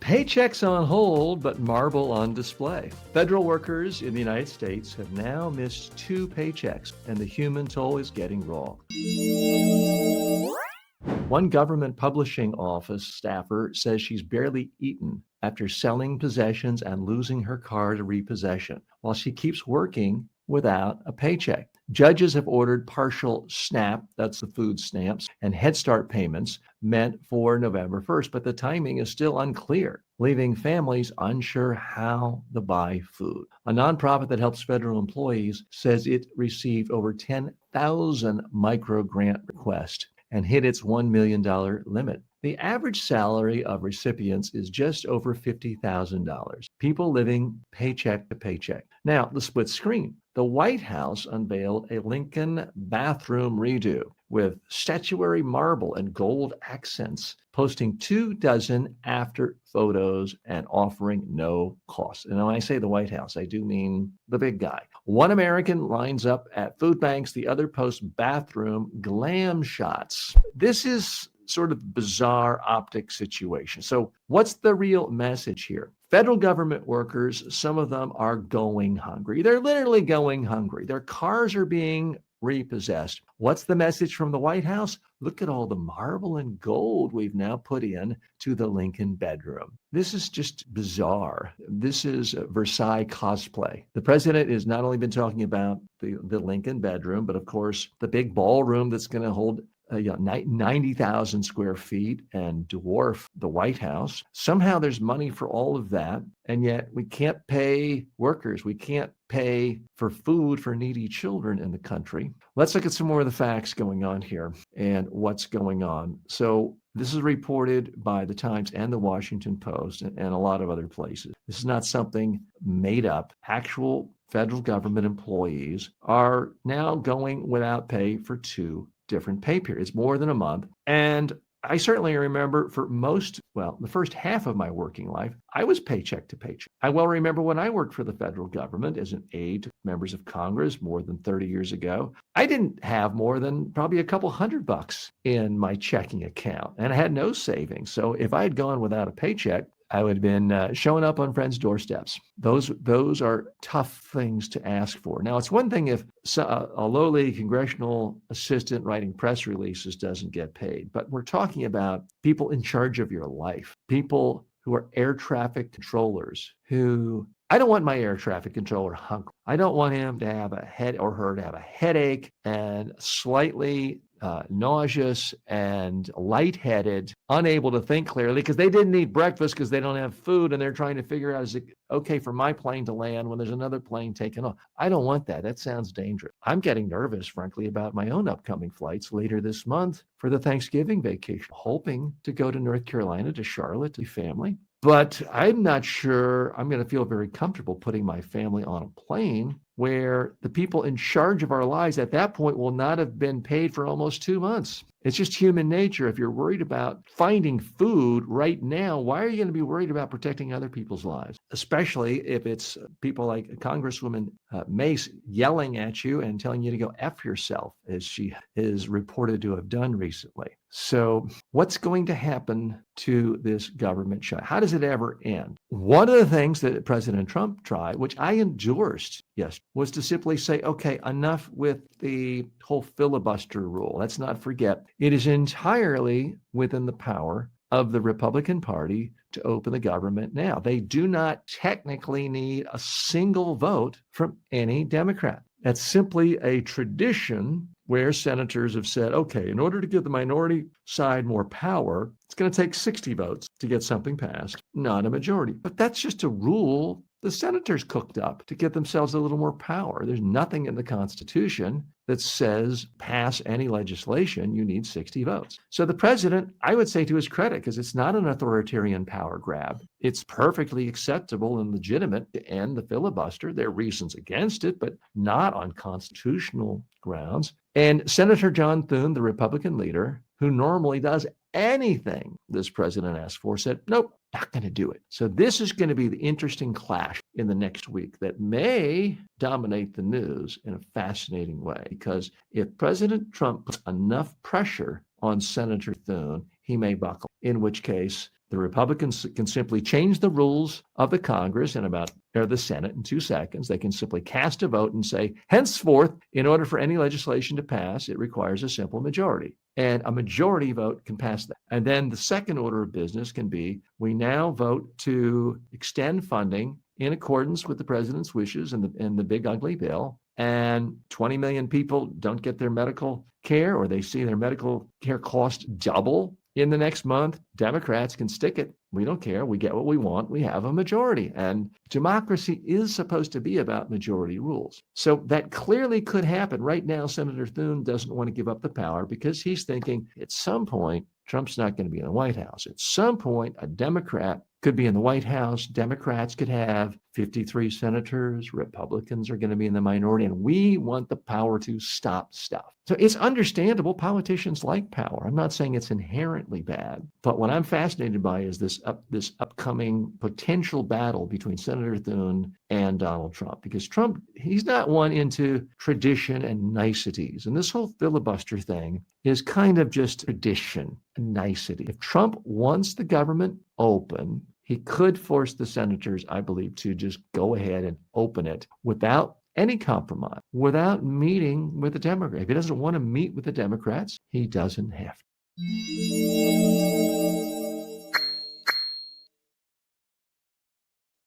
Paychecks on hold, but marble on display. Federal workers in the United States have now missed 2 paychecks, and the human toll is getting raw. One government publishing office staffer says she's barely eaten after selling possessions and losing her car to repossession while she keeps working without a paycheck. Judges have ordered partial SNAP, that's the food stamps, and Head Start payments meant for November 1st, but the timing is still unclear, leaving families unsure how to buy food. A nonprofit that helps federal employees says it received over 10,000 micro grant requests and hit its $1 million limit. The average salary of recipients is just over $50,000. People living paycheck to paycheck. Now, the split screen. The White House unveiled a Lincoln bathroom redo with statuary marble and gold accents, posting 24 after photos and offering no cost. And when I say the White House, I do mean the big guy. One American lines up at food banks, the other posts bathroom glam shots. This is sort of bizarre optic situation. So what's the real message here? Federal government workers, some of them are going hungry. They're literally going hungry. Their cars are being repossessed. What's the message from the White House? Look at all the marble and gold we've now put in to the Lincoln bedroom. This is just bizarre. This is Versailles cosplay. The president has not only been talking about the Lincoln bedroom, but of course, the big ballroom that's going to hold 90,000 square feet and dwarf the White House. Somehow there's money for all of that, and yet we can't pay workers. We can't pay for food for needy children in the country. Let's look at some more of the facts going on here and what's going on. So this is reported by the Times and the Washington Post and a lot of other places. This is not something made up. Actual federal government employees are now going without pay for 2 different pay periods, more than a month. And I certainly remember the first half of my working life, I was paycheck to paycheck. I well remember when I worked for the federal government as an aide to members of Congress more than 30 years ago. I didn't have more than probably a couple $100 in my checking account, and I had no savings. So if I had gone without a paycheck, I would have been showing up on friends' doorsteps. Those are tough things to ask for. Now, it's one thing if a lowly congressional assistant writing press releases doesn't get paid, but we're talking about people in charge of your life, people who are air traffic controllers who I don't want my air traffic controller hungry. I don't want him to have a head or her to have a headache and slightly nauseous and lightheaded, unable to think clearly because they didn't eat breakfast because they don't have food and they're trying to figure out, is it okay for my plane to land when there's another plane taking off? I don't want that. That sounds dangerous. I'm getting nervous, frankly, about my own upcoming flights later this month for the Thanksgiving vacation, hoping to go to North Carolina, to Charlotte, to family. But I'm not sure I'm going to feel very comfortable putting my family on a plane where the people in charge of our lives at that point will not have been paid for almost 2 months. It's just human nature. If you're worried about finding food right now, why are you going to be worried about protecting other people's lives? Especially if it's people like Congresswoman Mace yelling at you and telling you to go F yourself, as she is reported to have done recently. So what's going to happen to this government shut? How does it ever end? One of the things that President Trump tried, which I endorsed, yes, was to simply say, okay, enough with the whole filibuster rule. Let's not forget, it is entirely within the power of the Republican Party to open the government now. They do not technically need a single vote from any Democrat. That's simply a tradition where senators have said, okay, in order to give the minority side more power, it's going to take 60 votes to get something passed, not a majority. But that's just a rule the senators cooked up to get themselves a little more power. There's nothing in the Constitution that says pass any legislation, you need 60 votes. So the president, I would say to his credit, because it's not an authoritarian power grab, it's perfectly acceptable and legitimate to end the filibuster. There are reasons against it, but not on constitutional grounds. And Senator John Thune, the Republican leader, who normally does anything this president asked for, said, nope, not going to do it. So this is going to be the interesting clash in the next week that may dominate the news in a fascinating way, because if President Trump puts enough pressure on Senator Thune, he may buckle, in which case The Republicans can simply change the rules of the Congress or the Senate in 2 seconds. They can simply cast a vote and say, henceforth, in order for any legislation to pass, it requires a simple majority. And a majority vote can pass that. And then the second order of business can be, we now vote to extend funding in accordance with the president's wishes in the big ugly bill. And 20 million people don't get their medical care, or they see their medical care cost double in the next month. Democrats can stick it. We don't care. We get what we want. We have a majority. And democracy is supposed to be about majority rules. So that clearly could happen. Right now, Senator Thune doesn't want to give up the power because he's thinking at some point, Trump's not going to be in the White House. At some point, a Democrat could be in the White House. Democrats could have 53 senators. Republicans are going to be in the minority. And we want the power to stop stuff. So it's understandable. Politicians like power. I'm not saying it's inherently bad. But what I'm fascinated by is this upcoming potential battle between Senator Thune and Donald Trump. Because Trump, he's not one into tradition and niceties. And this whole filibuster thing is kind of just tradition and nicety. If Trump wants the government open, he could force the senators, I believe, to just go ahead and open it without any compromise, without meeting with the Democrats. If he doesn't want to meet with the Democrats, he doesn't have to.